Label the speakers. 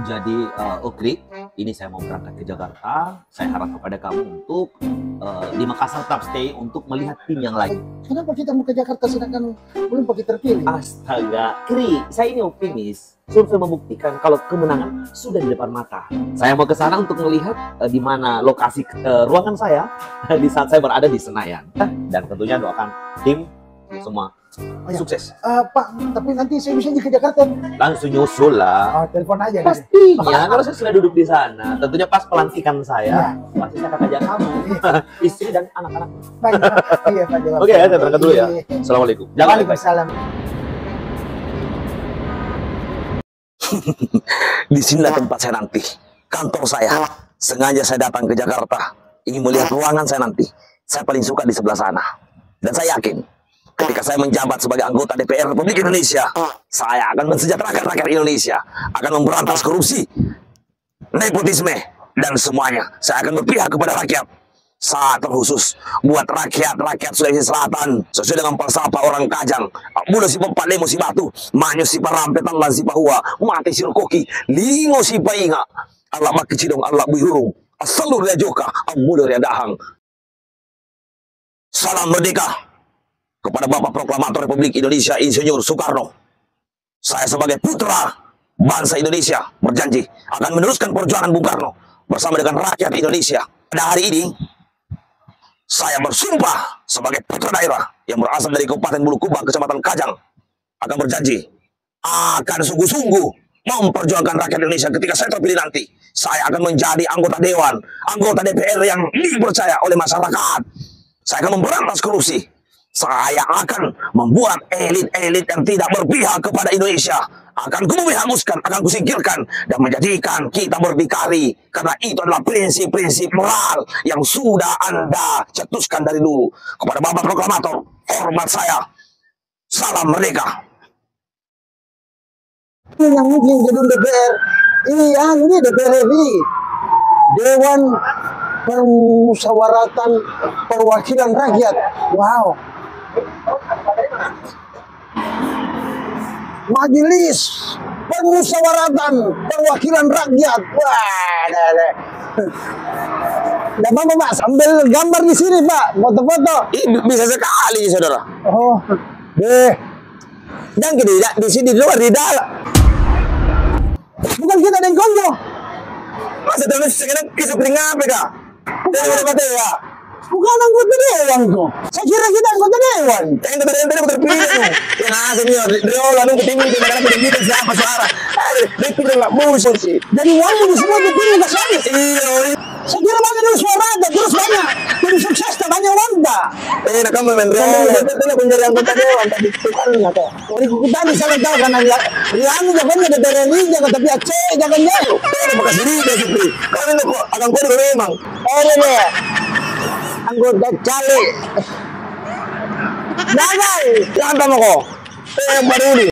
Speaker 1: Jadi, Ukri, ini saya mau berangkat ke Jakarta. Saya harap kepada kamu untuk di Makassar tetap stay untuk melihat tim yang lain.
Speaker 2: Kenapa kita mau ke Jakarta sedangkan belum pakai terpilih?
Speaker 1: Astaga, Kri, saya ini optimis. Survei membuktikan kalau kemenangan sudah di depan mata. Saya mau ke sana untuk melihat di mana lokasi ruangan saya di saat saya berada di Senayan. Dan tentunya doakan tim semua sukses.
Speaker 2: Pak, tapi nanti saya bisa ke Jakarta.
Speaker 1: Langsung nyusul lah.
Speaker 2: Telepon aja.
Speaker 1: Pastinya, kalau saya sudah duduk di sana, tentunya pas pelantikan saya, pasti saya akan ajak kamu, istri dan anak-anak.
Speaker 2: Baik, iya Pak Dewa.
Speaker 1: Oke, saya berangkat dulu ya. Assalamualaikum. Jangan lupa.
Speaker 2: Waalaikumsalam.
Speaker 3: Di sinilah tempat saya nanti, kantor saya. Sengaja saya datang ke Jakarta, ingin melihat ruangan saya nanti. Saya paling suka di sebelah sana. Dan saya yakin, ketika saya menjabat sebagai anggota DPR Republik Indonesia, saya akan mensejahterakan rakyat Indonesia, akan memberantas korupsi, nepotisme, dan semuanya. Saya akan berpihak kepada rakyat. Saat terkhusus buat rakyat Sulawesi Selatan sesuai dengan falsafah orang Kajang. Mula si pempalemo si batu, manyo si parampe, talan si pahua, mati si rokoki, lingo si painga. Allah makicidong, Allah buirurung, asalur ya joka, amulur ya dahang. Salam merdeka kepada Bapak Proklamator Republik Indonesia Insinyur Soekarno. Saya sebagai putra bangsa Indonesia berjanji akan meneruskan perjuangan Bung Karno bersama dengan rakyat Indonesia. Pada hari ini saya bersumpah sebagai putra daerah yang berasal dari Kabupaten Bulukumba, Kecamatan Kajang, akan berjanji akan sungguh-sungguh memperjuangkan rakyat Indonesia. Ketika saya terpilih nanti, saya akan menjadi anggota dewan, anggota DPR yang dipercaya oleh masyarakat. Saya akan memberantas korupsi. Saya akan membuat elit-elit yang tidak berpihak kepada Indonesia akan hanguskan, akan kusingkirkan, dan menjadikan kita berdikari. Karena itu adalah prinsip-prinsip moral yang sudah Anda cetuskan dari dulu. Kepada Bapak Proklamator, hormat saya. Salam merdeka.
Speaker 2: Ini yang mungkin gedung DPR. Ini DPR RI. Dewan Permusyawaratan Perwakilan Rakyat. Wow. Majelis Permusyawaratan Perwakilan Rakyat. Wah, Nah, Pak, sambil gambar di sini, Pak. Foto-foto.
Speaker 3: Bisa sekali, saudara.
Speaker 2: Oh, deh.
Speaker 3: Dan di sini di luar, di dalam.
Speaker 2: Bukan kita yang kongo.
Speaker 3: Masa terus sekarang kisah apa kak? Ya.
Speaker 2: Bukan anggota dewan kok. Saya kira kita anggota dewan.
Speaker 3: Yang tadi terpilih tuh. Yang aslinya Riola nunggu tinggi di negara pendidikan siapa suara. Itu nggak musuh sih.
Speaker 2: Jadi uangnya di semua dipilih ke sana.
Speaker 3: Iya.
Speaker 2: Saya kira banyak dulu suara terus banyak. Jadi sukses banyak wanda.
Speaker 3: Nak kamu main Riola. Itu menjadi anggota dewan tapi bukan nggak kok.
Speaker 2: Jadi kita di sana tahu karena Rian jangan ada tereni jangan tapi Aceh jangan jauh.
Speaker 3: Itu bekas diri deh Supri. Kau ini kok akan kode memang.
Speaker 2: Oh ini anggota cali. Jangan.
Speaker 3: Jangan kamu kok. Baru ini.